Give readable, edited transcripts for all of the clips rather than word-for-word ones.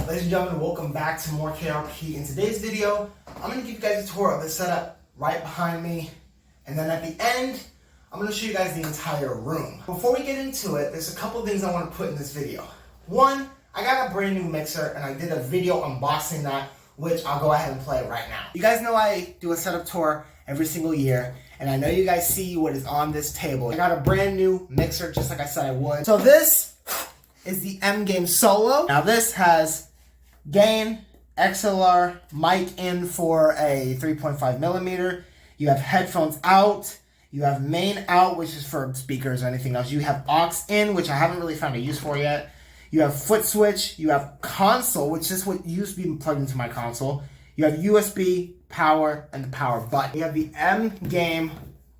Ladies and gentlemen, welcome back to more KRP. In today's video, I'm going to give you guys a tour of the setup right behind me. And then at the end, I'm going to show you guys the entire room. Before we get into it, there's a couple things I want to put in this video. One, I got a brand new mixer and I did a video unboxing that, which I'll go ahead and play right now. You guys know I do a setup tour every single year, and I know you guys see what is on this table. I got a brand new mixer, just like I said I would. So this is the M Game Solo. Now this has gain, XLR, mic in for a 3.5 millimeter. You have headphones out. You have main out, which is for speakers or anything else. You have aux in, which I haven't really found a use for yet. You have foot switch. You have console, which is what used to be plugged into my console. You have USB, power, and the power button. You have the M Game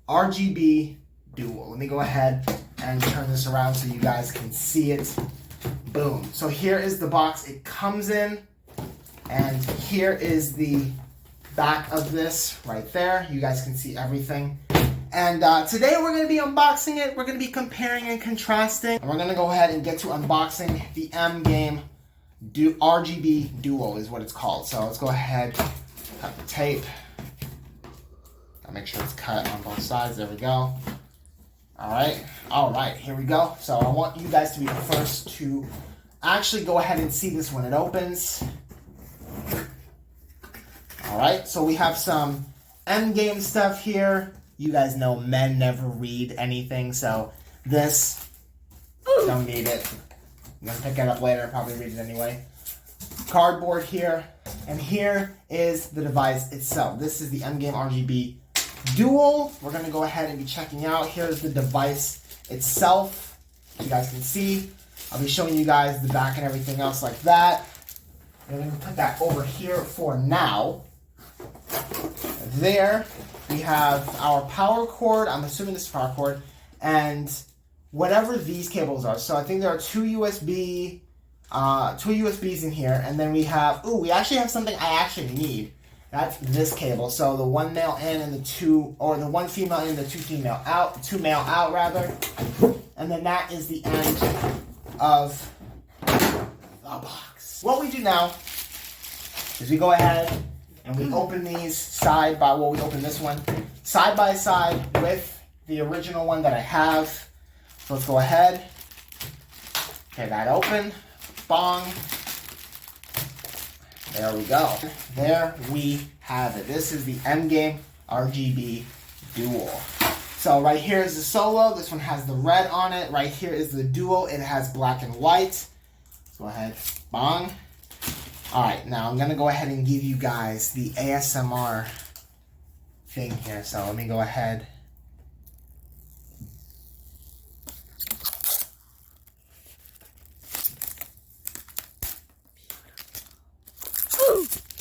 RGB Dual. Let me go ahead and turn this around so you guys can see it. Boom. So here is the box it comes in, and here is the back of this right there. You guys can see everything. And today we're going to be unboxing it. We're going to be comparing and contrasting. And we're going to go ahead and get to unboxing the M Game RGB Duo is what it's called. So let's go ahead, cut the tape. I'll make sure it's cut on both sides. There we go. All right, here we go. So I want you guys to be the first to actually go ahead and see this when it opens. All right, so we have some M Game stuff here. You guys know men never read anything, so this, don't need it. I'm gonna pick it up later, probably read it anyway. Cardboard here, and here is the device itself. This is the M Game RGB Dual. We're gonna go ahead and be checking out. Here's the device itself. You guys can see. I'll be showing you guys the back and everything else like that. I'm gonna put that over here for now. There we have our power cord. I'm assuming this is power cord, and whatever these cables are. So I think there are two USBs in here, and then we have, we actually have something I actually need. That's this cable. So the one male in and the one female in, the two male out rather. And then that is the end of the box. What we do now is we go ahead and we open these we open this one side by side with the original one that I have. So let's go ahead, tear that open, bong. There we go. There we have it. This is the M Game RGB Dual. So right here is the Solo. This one has the red on it. Right here is the Dual. It has black and white. Let's go ahead, bong. All right, now I'm gonna go ahead and give you guys the ASMR thing here. So let me go ahead.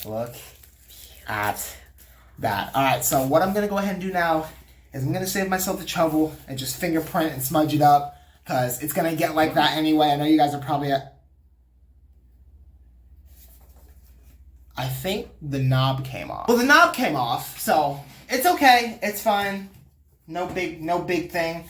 Look at that. All right, so what I'm going to go ahead and do now is I'm going to save myself the trouble and just fingerprint and smudge it up, because it's going to get like that anyway. I know you guys are probably I think the knob came off. Well, the knob came off, so it's okay. It's fine. No big thing.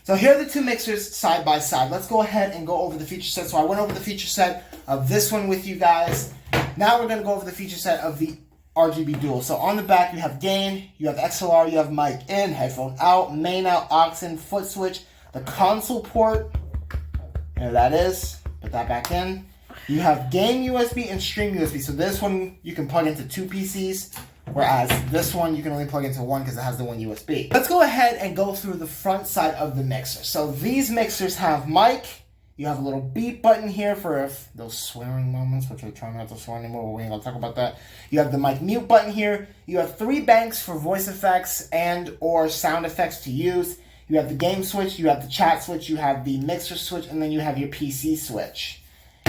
So here are the two mixers side by side. Let's go ahead and go over the feature set. So I went over the feature set of this one with you guys. Now we're going to go over the feature set of the RGB Dual. So on the back you have gain, you have XLR, you have mic in, headphone out, main out, aux in, foot switch, the console port. There that is. Put that back in. You have game USB and stream USB. So this one you can plug into two PCs, whereas this one you can only plug into one because it has the one USB. Let's go ahead and go through the front side of the mixer. So these mixers have mic. You have a little beep button here for those swearing moments, which I try not to swear anymore, but we ain't gonna talk about that. You have the mic mute button here. You have 3 banks for voice effects and or sound effects to use. You have the game switch, you have the chat switch, you have the mixer switch, and then you have your PC switch.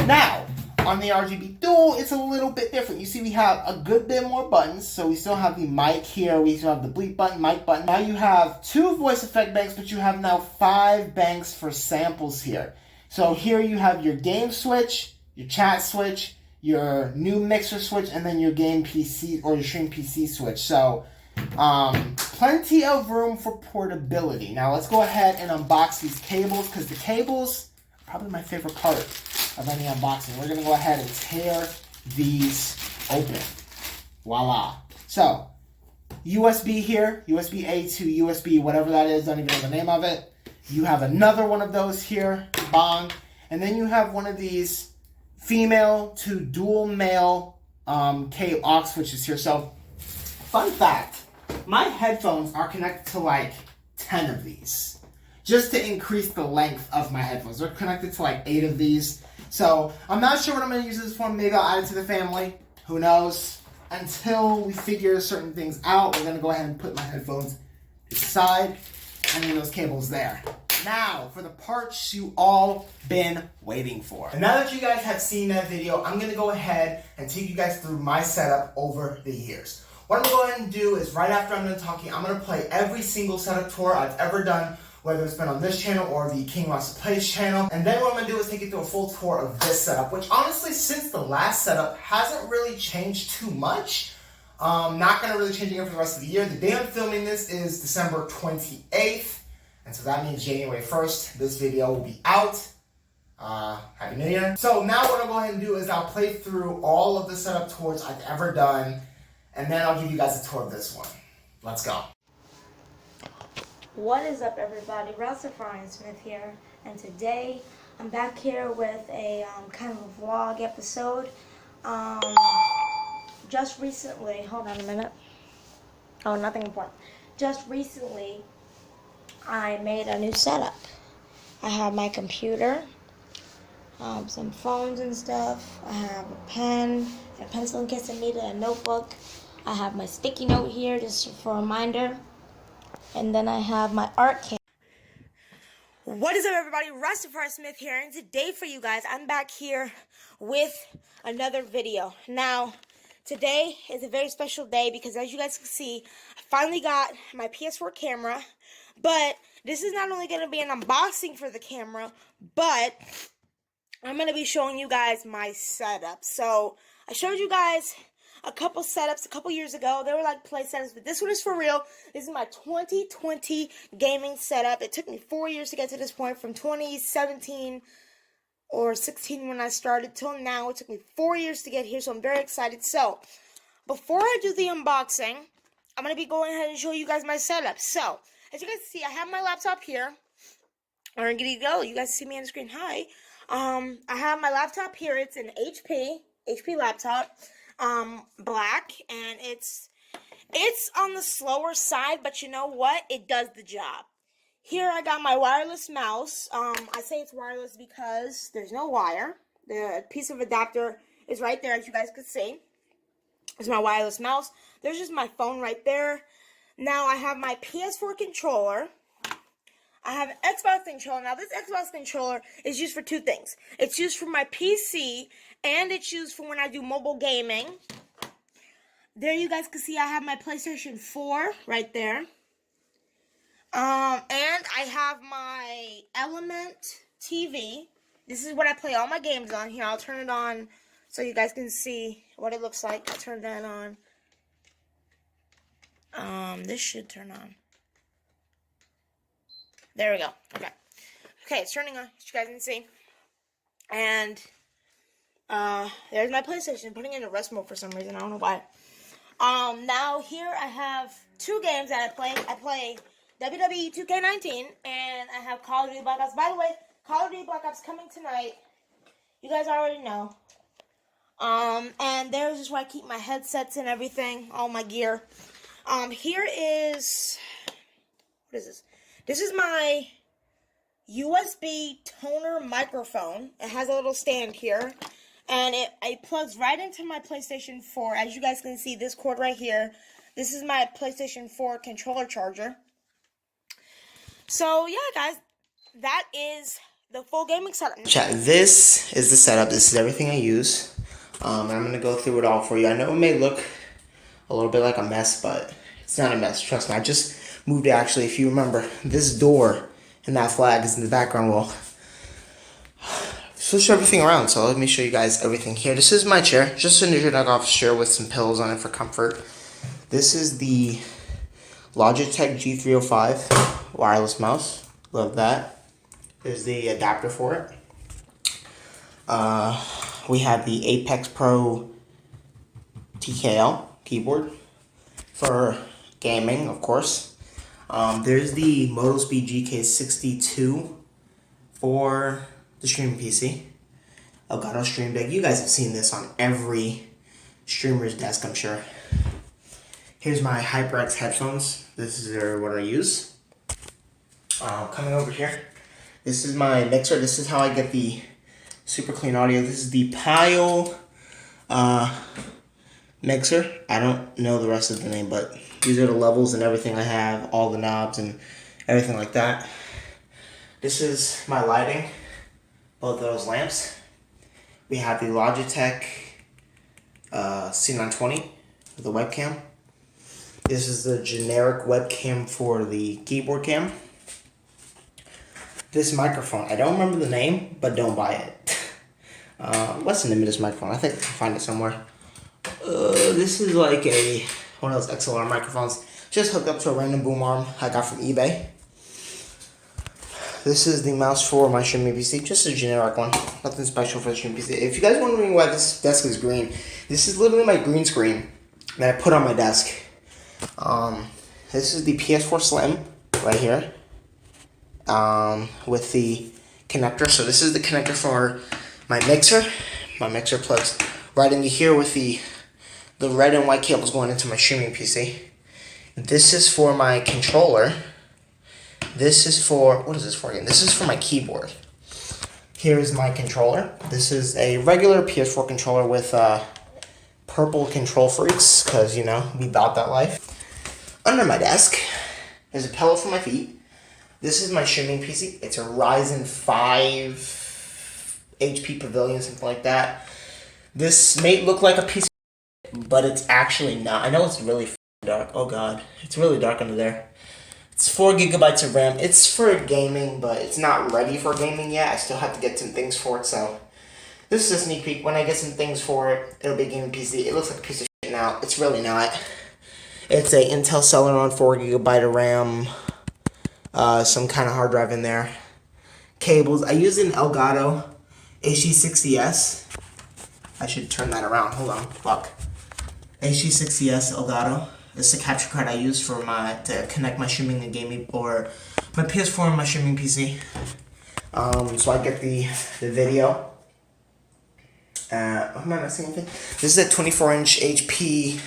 Now, on the RGB Dual, it's a little bit different. You see we have a good bit more buttons. So we still have the mic here. We still have the bleep button, mic button. Now you have 2 voice effect banks, but you have now 5 banks for samples here. So here you have your game switch, your chat switch, your new mixer switch, and then your game PC or your stream PC switch. So plenty of room for portability. Now let's go ahead and unbox these cables, because the cables are probably my favorite part of any unboxing. We're gonna go ahead and tear these open. Voila. So, USB here, USB-A to USB, whatever that is, don't even know the name of it. You have another one of those here, bong. And then you have one of these female to dual male aux switches here. So, fun fact, my headphones are connected to like 10 of these. Just to increase the length of my headphones. They're connected to like 8 of these. So, I'm not sure what I'm going to use this for. Maybe I'll add it to the family. Who knows? Until we figure certain things out, we're going to go ahead and put my headphones to the side and leave those cables there. Now, for the parts you all been waiting for. And now that you guys have seen that video, I'm going to go ahead and take you guys through my setup over the years. What I'm going to go ahead and do is right after I'm done talking, I'm going to play every single setup tour I've ever done, whether it's been on this channel or the King Rasta Plays channel. And then what I'm going to do is take you through a full tour of this setup, which honestly, since the last setup, hasn't really changed too much. Not going to really change again for the rest of the year. The day I'm filming this is December 28th. And so that means January 1st, this video will be out. Happy New Year. So now what I'll go ahead and do is I'll play through all of the setup tours I've ever done. And then I'll give you guys a tour of this one. Let's go. What is up, everybody? Rastafarian Smith here, and today I'm back here with a kind of a vlog episode. Just recently, hold on a minute. Oh, nothing important. Just recently, I made a new setup. I have my computer, some phones and stuff. I have a pen, a pencil in case I need it, a notebook. I have my sticky note here just for a reminder. And then I have my art can. What is up, everybody? Rastafari Smith here, and today for you guys, I'm back here with another video. Now, today is a very special day because, as you guys can see, I finally got my PS4 camera. But this is not only going to be an unboxing for the camera, but I'm going to be showing you guys my setup. So, I showed you guys a couple setups a couple years ago. They were like play setups, but this one is for real. This is my 2020 gaming setup. It took me 4 years to get to this point, from 2017 or 16 when I started till now. It took me 4 years to get here, so I'm very excited. So, before I do the unboxing, I'm going to be going ahead and show you guys my setup. So, as you guys see, I have my laptop here. Alright, here you go. You guys see me on the screen. Hi. I have my laptop here. It's an HP laptop. Black, and it's on the slower side, but you know what? It does the job. Here I got my wireless mouse. I say it's wireless because there's no wire. The piece of adapter is right there, as you guys can see. It's my wireless mouse. There's just my phone right there. Now I have my PS4 controller. I have an Xbox controller. Now this Xbox controller is used for two things. It's used for my PC, and it's used for when I do mobile gaming. There you guys can see I have my PlayStation 4 right there. And I have my Element TV. This is what I play all my games on. Here, I'll turn it on so you guys can see what it looks like. I'll turn that on. This should turn on. There we go. Okay. Okay, it's turning on, as you guys can see. And there's my PlayStation. Putting it in rest mode for some reason. I don't know why. Now here I have two games that I play. I play WWE 2K19 and I have Call of Duty Black Ops. By the way, Call of Duty Black Ops coming tonight. You guys already know. And there's just where I keep my headsets and everything, all my gear. Here is, what is this? This is my USB toner microphone. It has a little stand here. And it plugs right into my PlayStation 4. As you guys can see, this cord right here. This is my PlayStation 4 controller charger. So, yeah, guys. That is the full gaming setup. Chat, this is the setup. This is everything I use. And I'm going to go through it all for you. I know it may look a little bit like a mess, but it's not a mess. Trust me. I just moved it, actually. If you remember, this door and that flag is in the background wall. Switch everything around, so let me show you guys everything here. This is my chair, just a Nugent office chair with some pillows on it for comfort. This is the Logitech G305 wireless mouse. Love that. There's the adapter for it. We have the Apex Pro TKL keyboard for gaming, of course. There's the Motospeed GK62 for the streaming PC. Elgato Stream Deck. You guys have seen this on every streamer's desk, I'm sure. Here's my HyperX headphones. This is what I use. Coming over here, this is my mixer. This is how I get the super clean audio. This is the Pyle mixer. I don't know the rest of the name, but these are the levels and everything I have, all the knobs and everything like that. This is my lighting, both of those lamps. We have the Logitech C920, the webcam. This is the generic webcam for the keyboard cam. This microphone, I don't remember the name, but don't buy it. What's the name of this microphone? I think I can find it somewhere. This is like one of those XLR microphones. Just hooked up to a random boom arm I got from eBay. This is the mouse for my streaming PC, just a generic one. Nothing special for the streaming PC. If you guys are wondering why this desk is green, this is literally my green screen that I put on my desk. This is the PS4 Slim right here with the connector. So this is the connector for my mixer. My mixer plugs right into here with the red and white cables going into my streaming PC. This is for my controller. This is for, what is this for again? This is for my keyboard. Here's my controller. This is a regular PS4 controller with purple control freaks, because, you know, we bought that life. Under my desk, there's a pillow for my feet. This is my streaming PC. It's a Ryzen 5 HP Pavilion, something like that. This may look like a piece of, but it's actually not. I know it's really dark. Oh god, it's really dark under there. It's 4 gigabytes of RAM. It's for gaming, but it's not ready for gaming yet. I still have to get some things for it, so this is a sneak peek. When I get some things for it, it'll be a gaming PC. It looks like a piece of shit now. It's really not. It's a Intel Celeron 4 gigabyte of RAM, some kind of hard drive in there. Cables. I use an Elgato HD60S. I should turn that around. Hold on. Fuck. HD60S Elgato. It's the capture card I use for to connect my streaming and gaming, or my PS4 and my streaming PC. So I get the video. Am I not seeing anything? This is a 24-inch HP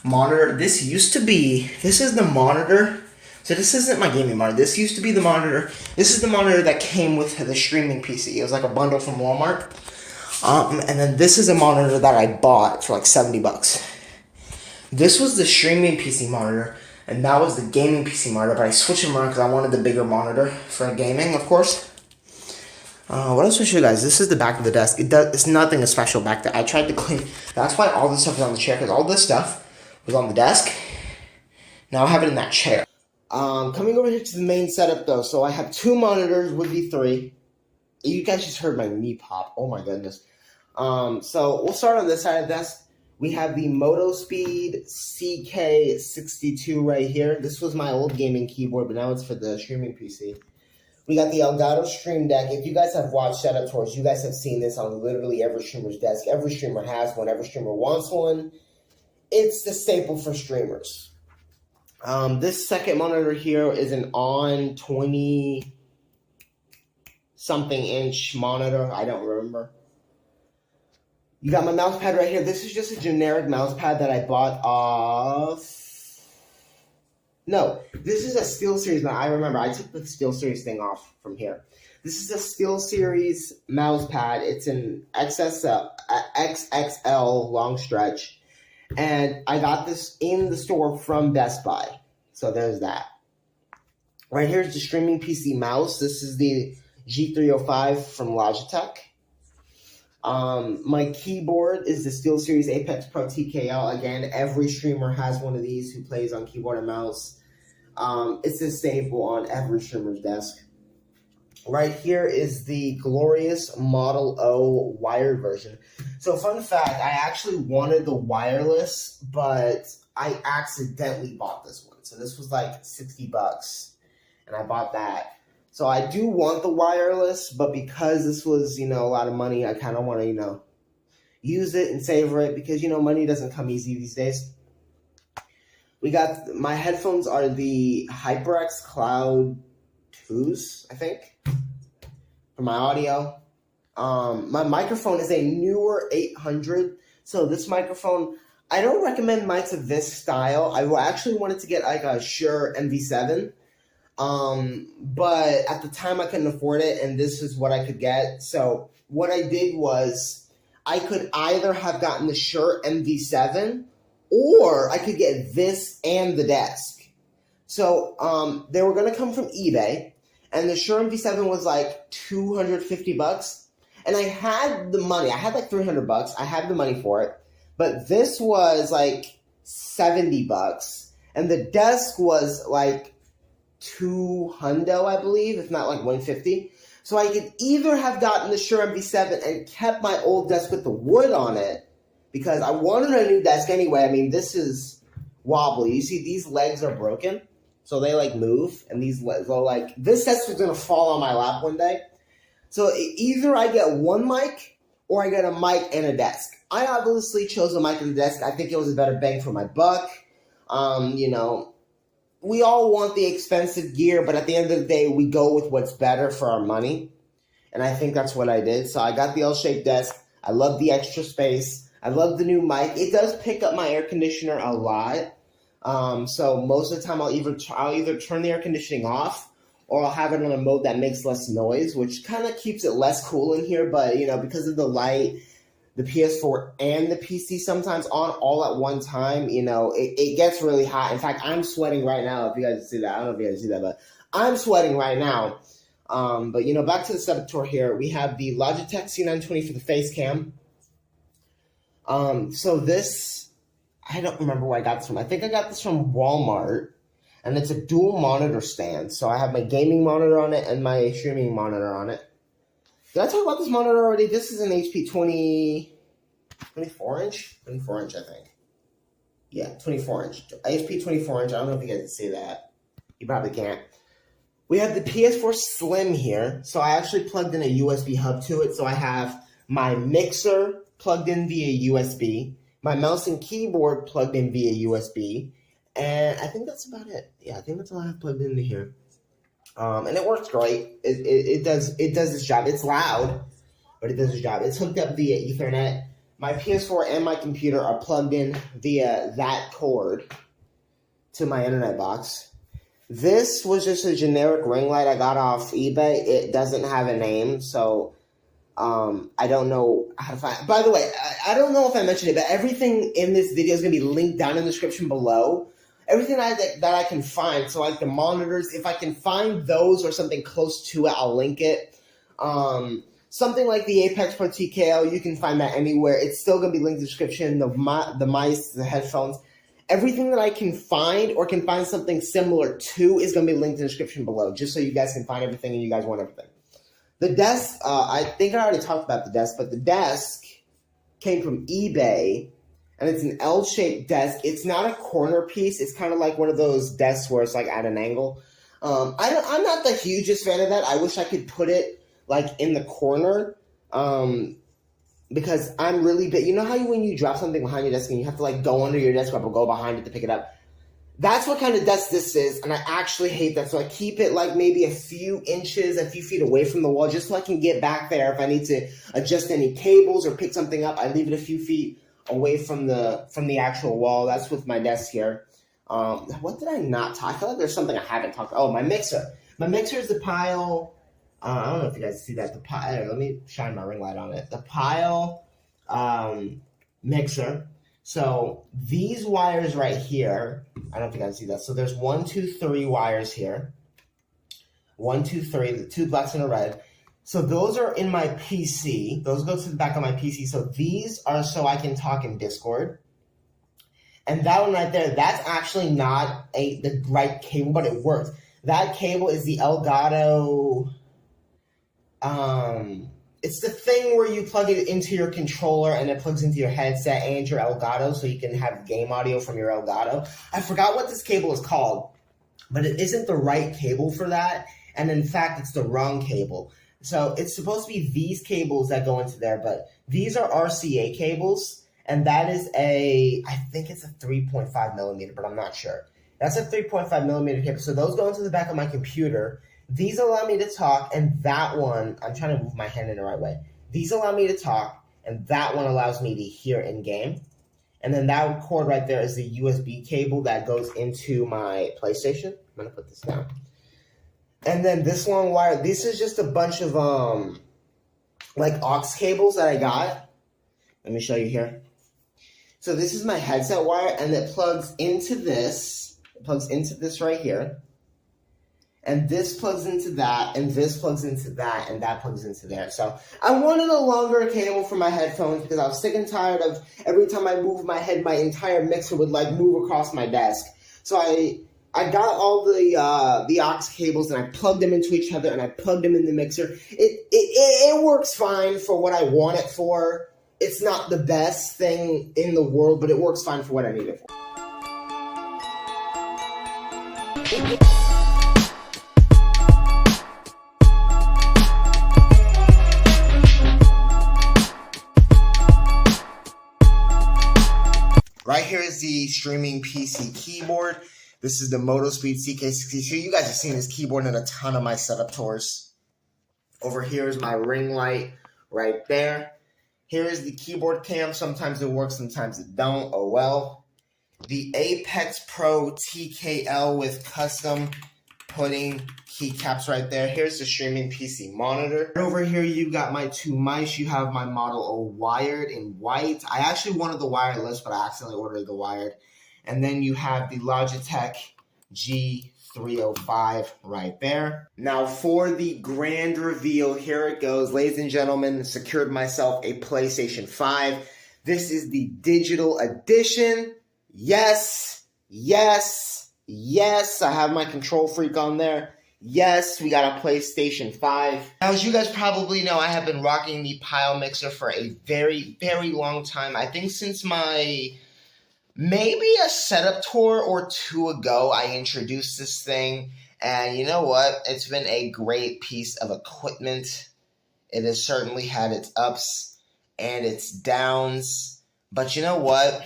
monitor. This is the monitor. So this isn't my gaming monitor. This used to be the monitor. This is the monitor that came with the streaming PC. It was like a bundle from Walmart. And then this is a monitor that I bought for like $70. This was the streaming PC monitor, and that was the gaming PC monitor, but I switched them around because I wanted the bigger monitor for gaming, of course. What else should I show you guys? This is the back of the desk. It's nothing special back there. I tried to clean. That's why all this stuff is on the chair, because all this stuff was on the desk. Now I have it in that chair. Coming over here to the main setup, though. So I have 2 monitors, would be 3. You guys just heard my knee pop. Oh my goodness. So we'll start on this side of the desk. We have the Motospeed CK62 right here. This was my old gaming keyboard, but now it's for the streaming PC. We got the Elgato Stream Deck. If you guys have watched setup tours, you guys have seen this on literally every streamer's desk. Every streamer has one. Every streamer wants one. It's the staple for streamers. This second monitor here is an ON 20-something inch monitor. I don't remember. You got my mouse pad right here. This is just a generic mouse pad that I bought off. No, this is a SteelSeries. Now, I remember. I took the SteelSeries thing off from here. This is a SteelSeries mouse pad. It's an XXL long stretch. And I got this in the store from Best Buy. So there's that. Right here is the streaming PC mouse. This is the G305 from Logitech. My keyboard is the SteelSeries Apex Pro TKL. Again, every streamer has one of these who plays on keyboard and mouse. It's a staple on every streamer's desk. Right here is the glorious Model O wired version. So fun fact, I actually wanted the wireless, but I accidentally bought this one. So this was like $60, and I bought that. So I do want the wireless, but because this was, a lot of money, I kind of want to, use it and savor it because, money doesn't come easy these days. We got, my headphones are the HyperX Cloud 2s, I think, for my audio. My microphone is a newer 800. So this microphone, I don't recommend mics of this style. I actually wanted to get like a Shure MV7. But at the time I couldn't afford it and this is what I could get. So what I did was I could either have gotten the Shure MV7 or I could get this and the desk. So they were going to come from eBay and the Shure MV7 was like $250. And I had the money. I had like $300. I had the money for it. But this was like $70. And the desk was like $200, I believe, if not like $150. So I could either have gotten the Shure MV7 and kept my old desk with the wood on it, because I wanted a new desk anyway. I mean, this is wobbly. You see, these legs are broken, so they like move, and these legs are like, this desk is gonna fall on my lap one day. So either I get one mic or I get a mic and a desk. I obviously chose a mic and a desk. I think it was a better bang for my buck. We all want the expensive gear, but at the end of the day, we go with what's better for our money. And I think that's what I did. So I got the L-shaped desk. I love the extra space. I love the new mic. It does pick up my air conditioner a lot. So most of the time, I'll either turn the air conditioning off or I'll have it on a mode that makes less noise, which kind of keeps it less cool in here. But, because of the light, the PS4 and the PC sometimes on all at one time, it gets really hot. In fact, I'm sweating right now, if you guys see that. I don't know if you guys see that, but I'm sweating right now. But, back to the setup tour here. We have the Logitech C920 for the face cam. So this, I don't remember where I got this from. I think I got this from Walmart. And it's a dual monitor stand. So I have my gaming monitor on it and my streaming monitor on it. Did I talk about this monitor already? This is an HP 24 inch? 24 inch, I think. Yeah, 24 inch. HP 24 inch. I don't know if you guys can see that. You probably can't. We have the PS4 Slim here. So I actually plugged in a USB hub to it. So I have my mixer plugged in via USB. My mouse and keyboard plugged in via USB. And I think that's about it. Yeah, I think that's all I have plugged into here. And it works great. It does its job. It's loud, but it does its job. It's hooked up via Ethernet. My PS4 and my computer are plugged in via that cord to my internet box. This was just a generic ring light I got off eBay. It doesn't have a name, so I don't know how to find it. By the way, I don't know if I mentioned it, but everything in this video is going to be linked down in the description below. Everything that I can find, so like the monitors, if I can find those or something close to it, I'll link it. Something like the Apex Pro TKO, you can find that anywhere. It's still going to be linked in the description, the mice, the headphones. Everything that I can find or can find something similar to is going to be linked in the description below, just so you guys can find everything and you guys want everything. The desk, I think I already talked about the desk, but the desk came from eBay. And it's an L-shaped desk. It's not a corner piece. It's kind of like one of those desks where it's like at an angle. I'm not the hugest fan of that. I wish I could put it like in the corner because I'm really big. You know how when you drop something behind your desk and you have to like go under your desk or go behind it to pick it up? That's what kind of desk this is, and I actually hate that. So I keep it like maybe a few inches, a few feet away from the wall just so I can get back there if I need to adjust any cables or pick something up. I leave it a few feet away from the actual wall. That's with my desk here. What did I not talk? I feel like there's something I haven't talked about. Oh, my mixer. My mixer is the Pyle. I don't know if you guys see that. The Pyle. Let me shine my ring light on it. The Pyle mixer. So these wires right here. I don't know if you guys see that. So there's 1, 2, 3 wires here. 1, 2, 3. The 2 blacks and a red. So those are in my PC. Those go to the back of my PC. So these are so I can talk in Discord. And that one right there, that's actually not the right cable, but it works. That cable is the Elgato. It's the thing where you plug it into your controller and it plugs into your headset and your Elgato so you can have game audio from your Elgato. I forgot what this cable is called, but it isn't the right cable for that. and in fact, it's the wrong cable. So it's supposed to be these cables that go into there, but these are RCA cables, and that is I think it's a 3.5 millimeter, but I'm not sure. That's a 3.5 millimeter cable. So those go into the back of my computer. These allow me to talk, and that one, I'm trying to move my hand in the right way. These allow me to talk, and that one allows me to hear in game. And then that cord right there is the USB cable that goes into my PlayStation. I'm going to put this down. And then this long wire, this is just a bunch of like aux cables that I got. Let me show you here. So this is my headset wire, and it plugs into this. It plugs into this right here. And this plugs into that, and this plugs into that, and that plugs into there. So I wanted a longer cable for my headphones because I was sick and tired of every time I moved my head, my entire mixer would like move across my desk. So I got all the aux cables, and I plugged them into each other, and I plugged them in the mixer. It works fine for what I want it for. It's not the best thing in the world, but it works fine for what I need it for. Right here is the streaming PC keyboard. This is the MotoSpeed CK62. You guys have seen this keyboard in a ton of my setup tours. Over here is my ring light right there. Here is the keyboard cam. Sometimes it works, sometimes it don't. Oh well. The Apex Pro TKL with custom pudding keycaps right there. Here's the streaming PC monitor. Over here you got my two mice. You have my Model O wired in white. I actually wanted the wireless, but I accidentally ordered the wired. And then you have the Logitech G305 right there. Now for the grand reveal, here it goes. Ladies and gentlemen, secured myself a PlayStation 5. This is the digital edition. Yes, yes, yes. I have my Control Freak on there. Yes, we got a PlayStation 5. Now, as you guys probably know, I have been rocking the Pile Mixer for a very, very long time. I think since maybe a setup tour or two ago, I introduced this thing. And you know what? It's been a great piece of equipment. It has certainly had its ups and its downs. But you know what?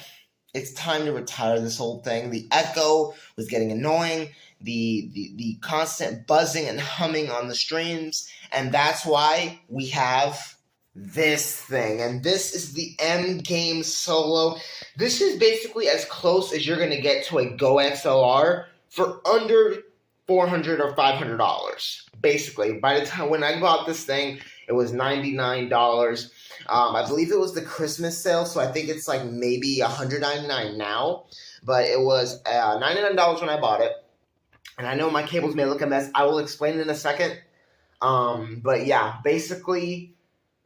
It's time to retire this whole thing. The echo was getting annoying. The constant buzzing and humming on the streams. And that's why we have this thing. And this is the M-Game Solo. This is basically as close as you're going to get to a Go XLR for under $400 or $500. Basically, by the time when I bought this thing, it was $99. I believe it was the Christmas sale, so I think it's like maybe $199 now. But it was $99 when I bought it. And I know my cables may look a mess. I will explain it in a second. But yeah, basically,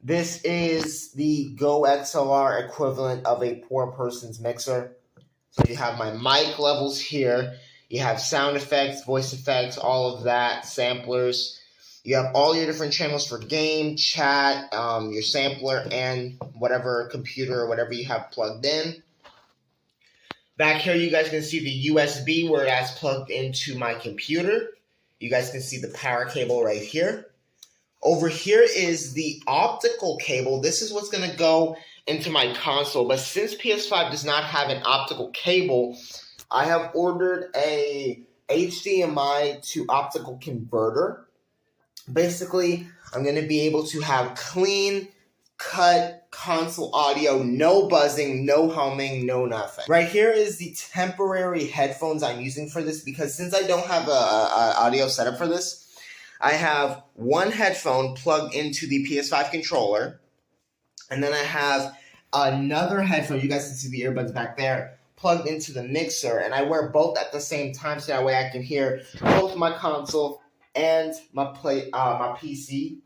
this is the Go XLR equivalent of a poor person's mixer. So you have my mic levels here. You have sound effects, voice effects, all of that, samplers. You have all your different channels for game, chat, your sampler, and whatever computer or whatever you have plugged in. Back here, you guys can see the USB where that's plugged into my computer. You guys can see the power cable right here. Over here is the optical cable. This is what's going to go into my console. But since PS5 does not have an optical cable, I have ordered a HDMI to optical converter. Basically, I'm going to be able to have clean cut console audio, no buzzing, no humming, no nothing. Right here is the temporary headphones I'm using for this because since I don't have a audio setup for this, I have one headphone plugged into the PS5 controller, and then I have another headphone, you guys can see the earbuds back there, plugged into the mixer, and I wear both at the same time so that way I can hear both my console and my PC.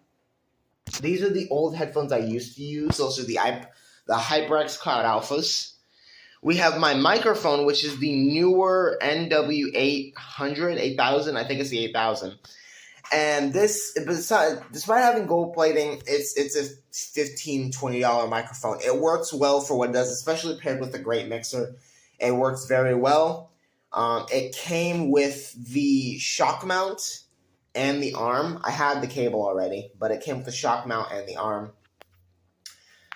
These are the old headphones I used to use. Those are the HyperX Cloud Alphas. We have my microphone, which is the newer NW800, 8000. I think it's the 8000. And this, despite having gold plating, it's a $15, $20 microphone. It works well for what it does, especially paired with a great mixer. It works very well. It came with the shock mount and the arm. I had the cable already, but it came with the shock mount and the arm.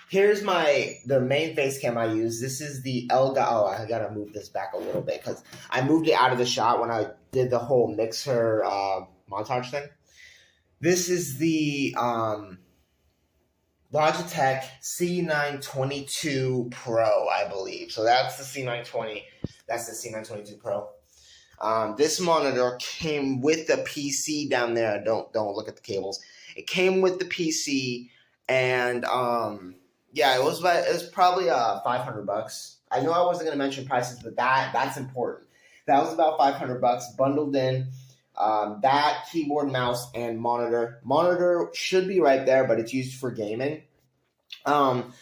Here's the main face cam I use. This is the Elgato. Oh, I gotta move this back a little bit because I moved it out of the shot when I did the whole mixer montage thing. This is the Logitech C922 Pro, I believe. So that's the C920. That's the C922 Pro. This monitor came with the PC down there. Don't look at the cables. It came with the PC, and yeah, it was probably $500. I know I wasn't gonna mention prices, but that's important. That was about $500 bundled in. That keyboard, mouse, and monitor. Monitor should be right there, but it's used for gaming. I'm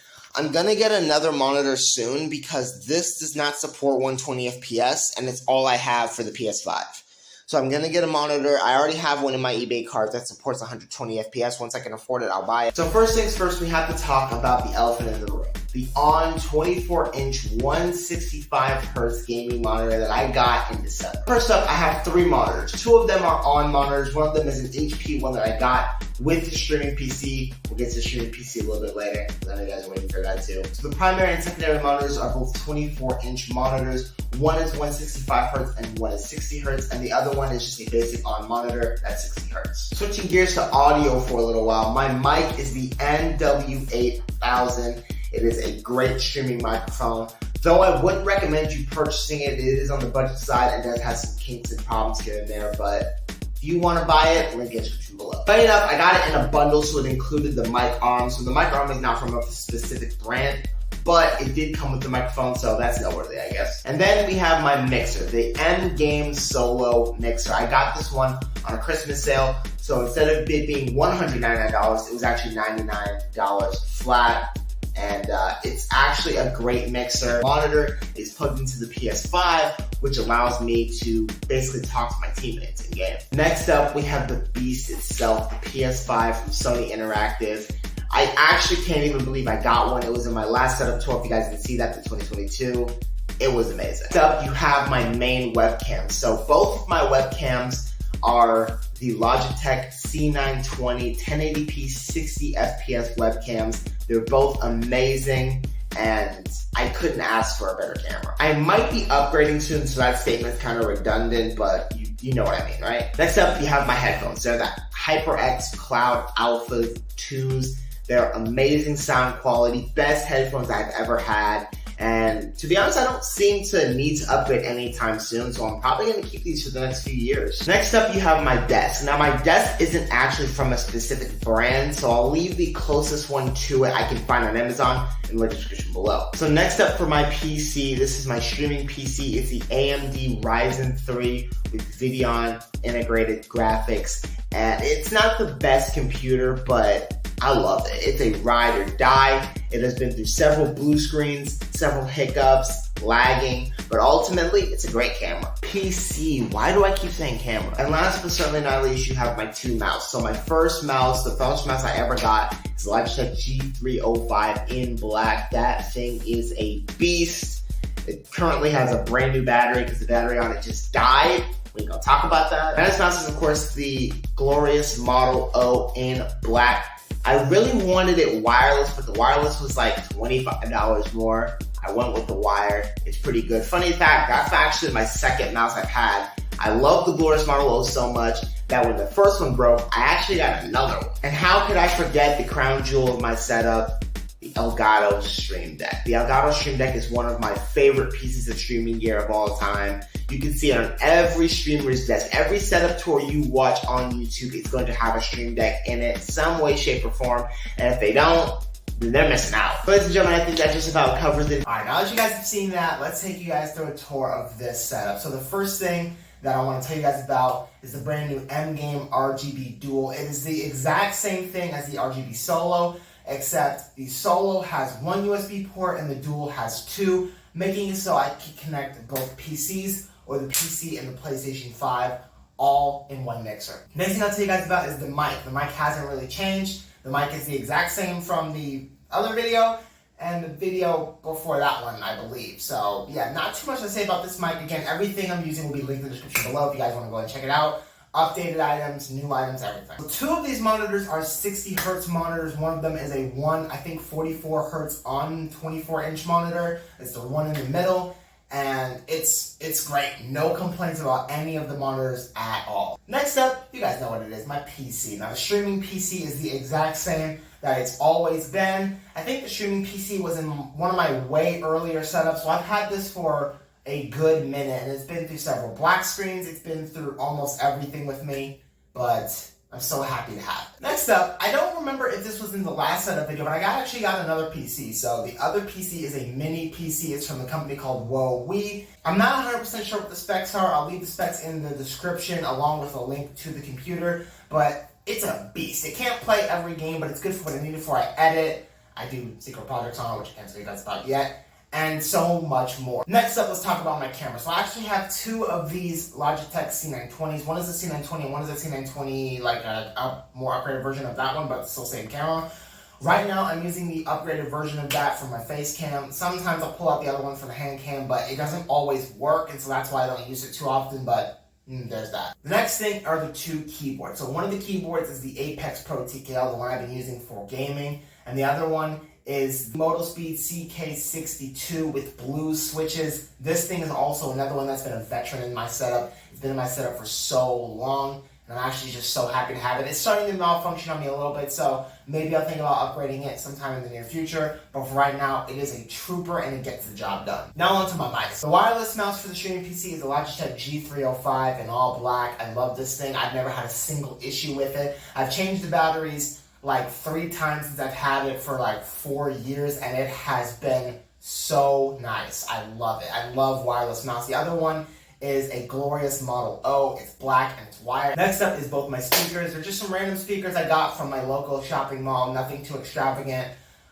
gonna get another monitor soon because this does not support 120 FPS, and it's all I have for the PS5. So I'm gonna get a monitor. I already have one in my eBay cart that supports 120 FPS. Once I can afford it, I'll buy it. So first things first, we have to talk about the elephant in the room. The ON 24-inch 165Hz gaming monitor that I got in December. First up, I have 3 monitors. 2 of them are ON monitors. One of them is an HP one that I got with the streaming PC. We'll get to the streaming PC a little bit later. I know you guys are waiting for that too. So the primary and secondary monitors are both 24-inch monitors. One is 165Hz and one is 60Hz, and the other one is just a basic ON monitor that's 60Hz. Switching gears to audio for a little while, my mic is the NW8000. It is a great streaming microphone. Though I wouldn't recommend you purchasing it, it is on the budget side and does have some kinks and problems here and there, but if you want to buy it, link in the description below. Funny enough, I got it in a bundle, so it included the mic arm. So the mic arm is not from a specific brand, but it did come with the microphone, so that's noteworthy, I guess. And then we have my mixer, the M-Game Solo mixer. I got this one on a Christmas sale, so instead of it being $199, it was actually $99 flat. And it's actually a great mixer. Monitor is plugged into the PS5, which allows me to basically talk to my teammates in game. Next up, we have the beast itself, the PS5 from Sony Interactive. I actually can't even believe I got one. It was in my last setup tour. If you guys didn't see that, the 2022. It was amazing. Next up, you have my main webcam. So both of my webcams are the Logitech C920 1080p 60 FPS webcams. They're both amazing, and I couldn't ask for a better camera. I might be upgrading soon, so that statement's kind of redundant, but you know what I mean, right? Next up, you have my headphones. They're the HyperX Cloud Alpha 2s. They're amazing sound quality, best headphones I've ever had. And to be honest, I don't seem to need to upgrade anytime soon, so I'm probably going to keep these for the next few years. Next up, you have my desk. Now, my desk isn't actually from a specific brand, so I'll leave the closest one to it I can find on Amazon in the description below. So next up for my PC, this is my streaming PC. It's the AMD Ryzen 3 with Radeon integrated graphics. And it's not the best computer, but I love it. It's a ride or die. It has been through several blue screens, several hiccups, lagging, but ultimately, it's a great camera. PC, why do I keep saying camera? And last but certainly not least, you have my 2 mouse. So my first mouse, the first mouse I ever got, is the Logitech G305 in black. That thing is a beast. It currently has a brand new battery because the battery on it just died. We're gonna talk about that. And this mouse is, of course, the glorious Model O in black. I really wanted it wireless, but the wireless was like $25 more. I went with the wire. It's pretty good. Funny fact, that's actually my second mouse I've had. I love the glorious Model O so much that when the first one broke, I actually got another one. And how could I forget the crown jewel of my setup, the Elgato Stream Deck. The Elgato Stream Deck is one of my favorite pieces of streaming gear of all time. You can see it on every streamer's desk. Every setup tour you watch on YouTube is going to have a Stream Deck in it, some way, shape, or form. And if they don't, then they're missing out. Ladies and gentlemen, I think that just about covers it. Alright, now that you guys have seen that, let's take you guys through a tour of this setup. So the first thing that I want to tell you guys about is the brand new M-Game RGB Dual. It is the exact same thing as the RGB Solo, except the Solo has 1 USB port and the Dual has 2, making it so I can connect both PCs or the PC and the PlayStation 5 all in one mixer. Next thing I'll tell you guys about is the mic. The mic hasn't really changed. The mic is the exact same from the other video and the video before that one, I believe. So yeah, not too much to say about this mic. Again, everything I'm using will be linked in the description below if you guys want to go and check it out. updated items, new items, everything. So 2 of these monitors are 60 hertz monitors. One of them is a 44 hertz on 24-inch monitor. It's the one in the middle, and it's great. No complaints about any of the monitors at all. Next up, you guys know what it is, my PC. Now the streaming PC is the exact same that it's always been. I think the streaming PC was in one of my way earlier setups, so I've had this for a good minute, and it's been through several black screens. It's been through almost everything with me, but I'm so happy to have it. Next up, I don't remember if this was in the last setup video, but I actually got another PC. So the other PC is a mini PC. It's from the company called WoWee. I'm not 100% sure what the specs are. I'll leave the specs in the description along with a link to the computer, but it's a beast. It can't play every game, but it's good for what I need it for. I edit, I do secret projects on it, which I can't tell you guys about yet, and so much more. Next up, let's talk about my camera. So I actually have 2 of these Logitech C920s. One is a C920 and one is a C920, like a more upgraded version of that one, but still same camera. Right now, I'm using the upgraded version of that for my face cam. Sometimes I'll pull out the other one for the hand cam, but it doesn't always work, and so that's why I don't use it too often, but there's that. The next thing are the 2 keyboards. So one of the keyboards is the Apex Pro TKL, the one I've been using for gaming, and the other one is Motospeed CK62 with blue switches. This thing is also another one that's been a veteran in my setup. It's been in my setup for so long, and I'm actually just so happy to have it. It's starting to malfunction on me a little bit, so maybe I'll think about upgrading it sometime in the near future, but for right now, it is a trooper and it gets the job done. Now onto my mics. The wireless mouse for the streaming PC is the Logitech G305 in all black. I love this thing. I've never had a single issue with it. I've changed the batteries like 3 times since I've had it for like 4 years, and it has been so nice. I love it. I love wireless mouse. The other one is a Glorious Model O. It's black and it's wired. Next up is both my speakers. They're just some random speakers I got from my local shopping mall. Nothing too extravagant.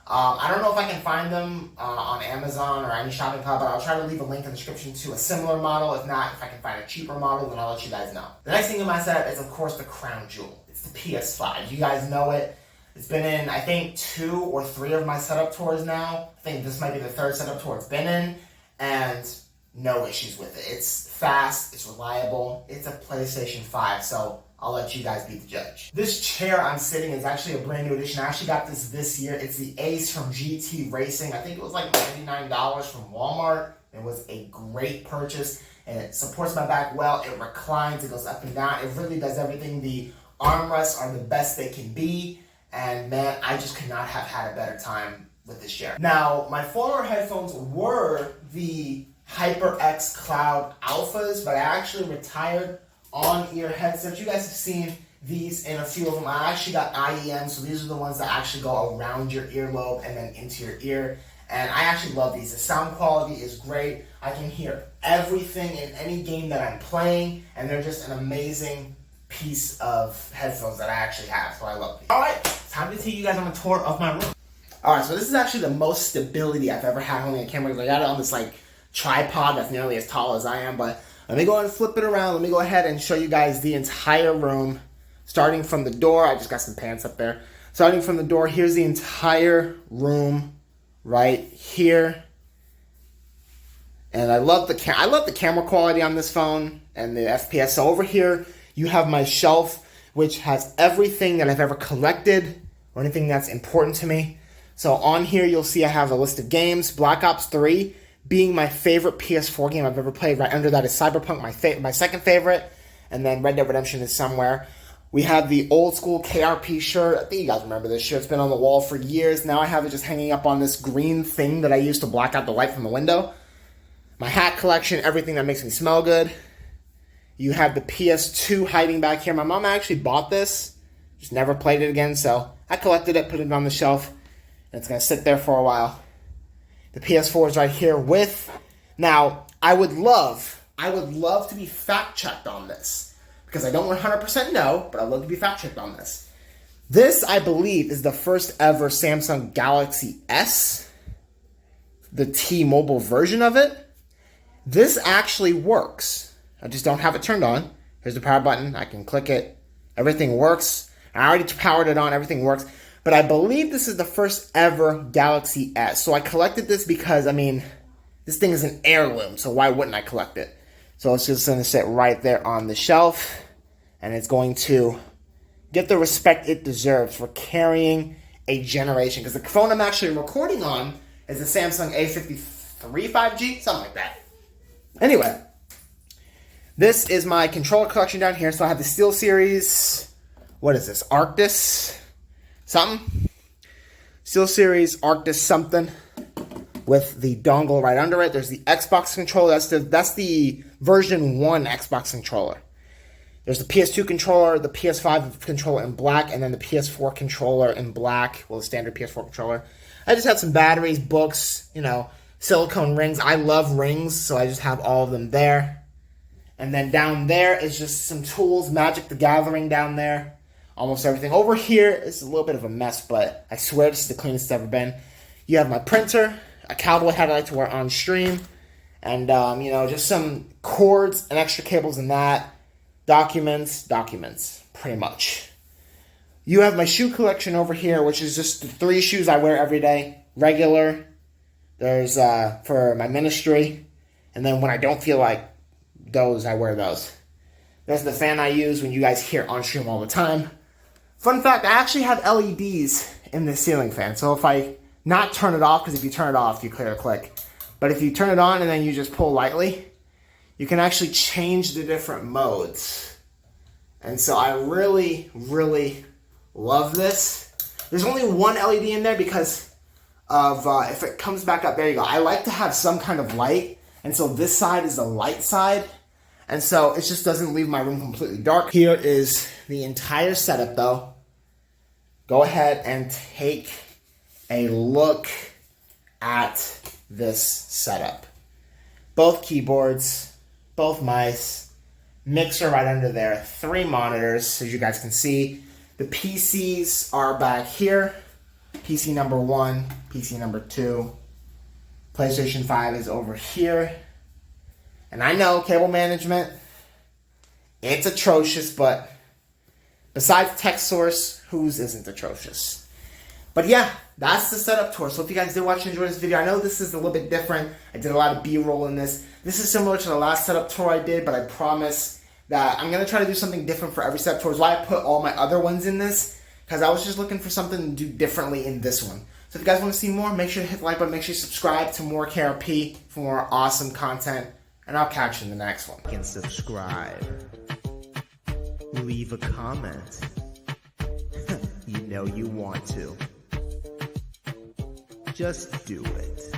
I don't know if I can find them on Amazon or any shopping hub, but I'll try to leave a link in the description to a similar model. If not, if I can find a cheaper model, then I'll let you guys know. The next thing in my setup is, of course, the crown jewel. It's the PS5. You guys know it. It's been in, I think, 2 or 3 of my setup tours now. I think this might be the 3rd setup tour it's been in, and no issues with it. It's fast, it's reliable, it's a PlayStation 5, so I'll let you guys be the judge. This chair I'm sitting in is actually a brand new edition. I actually got this year. It's the Ace from GT Racing. I think it was like $99 from Walmart. It was a great purchase, and it supports my back well. It reclines, it goes up and down. It really does everything. The armrests are the best they can be. And man, I just could not have had a better time with this chair. Now, my former headphones were the HyperX Cloud Alphas, but I actually retired on-ear headsets. You guys have seen these in a few of them. I actually got IEM, so these are the ones that actually go around your earlobe and then into your ear. And I actually love these. The sound quality is great. I can hear everything in any game that I'm playing, and they're just an amazing piece of headphones that I actually have, so I love these. Alright, time to take you guys on a tour of my room. Alright, so this is actually the most stability I've ever had holding a camera, because I got it on this like tripod that's nearly as tall as I am, but let me go ahead and flip it around. Let me go ahead and show you guys the entire room, starting from the door. I just got some pants up there. Starting from the door, here's the entire room right here. And I love the camera quality on this phone and the FPS. So over here, you have my shelf, which has everything that I've ever collected or anything that's important to me. So on here, you'll see I have a list of games. Black Ops 3 being my favorite PS4 game I've ever played. Right under that is Cyberpunk, my second favorite. And then Red Dead Redemption is somewhere. We have the old school KRP shirt. I think you guys remember this shirt. It's been on the wall for years. Now I have it just hanging up on this green thing that I use to block out the light from the window. My hat collection, everything that makes me smell good. You have the PS2 hiding back here. My mom actually bought this, just never played it again, so I collected it, put it on the shelf, and it's going to sit there for a while. The PS4 is right here with... Now, I would love to be fact-checked on this, because I don't 100% know, but I'd love to be fact-checked on this. This, I believe, is the first ever Samsung Galaxy S, the T-Mobile version of it. This actually works. I just don't have it turned on. Here's the power button. I can click it. Everything works. I already powered it on. Everything works. But I believe this is the first ever Galaxy S. So I collected this because, I mean, this thing is an heirloom. So why wouldn't I collect it? So it's just going to sit right there on the shelf. and it's going to get the respect it deserves for carrying a generation. Because the phone I'm actually recording on is the Samsung A53 5G, something like that. Anyway, this is my controller collection down here. So I have the SteelSeries, what is this, Arctis something? SteelSeries Arctis something with the dongle right under it. There's the Xbox controller. That's the version 1 Xbox controller. There's the PS2 controller, the PS5 controller in black, and then the PS4 controller in black. Well, the standard PS4 controller. I just have some batteries, books, silicone rings. I love rings, so I just have all of them there. And then down there is just some tools, Magic the Gathering down there. Almost everything. Over here is a little bit of a mess, but I swear this is the cleanest it's ever been. You have my printer, a cowboy hat I like to wear on stream, and, just some cords and extra cables in that. Documents, pretty much. You have my shoe collection over here, which is just the 3 shoes I wear every day. Regular. There's for my ministry. And then when I don't feel like those, I wear those. There's the fan I use when you guys hear on stream all the time. Fun fact, I actually have LEDs in this ceiling fan. So if I not turn it off, because if you turn it off, you clear a click. But if you turn it on and then you just pull lightly, you can actually change the different modes. And so I really, really love this. There's only one LED in there because of, if it comes back up, there you go. I like to have some kind of light. And so this side is the light side. And so it just doesn't leave my room completely dark. Here is the entire setup though. Go ahead and take a look at this setup. Both keyboards, both mice, mixer right under there, 3 monitors, as you guys can see. The PCs are back here. PC number 1, PC number 2. PlayStation 5 is over here. And I know, cable management, it's atrocious, but besides TechSource, whose isn't atrocious? But yeah, that's the setup tour. So if you guys did watch and enjoy this video, I know this is a little bit different. I did a lot of B-roll in this. This is similar to the last setup tour I did, but I promise that I'm going to try to do something different for every setup tour. Is why I put all my other ones in this, because I was just looking for something to do differently in this one. So if you guys want to see more, make sure to hit the like button, make sure you subscribe to more KRP for more awesome content, and I'll catch you in the next one. And subscribe. Leave a comment. You know you want to. Just do it.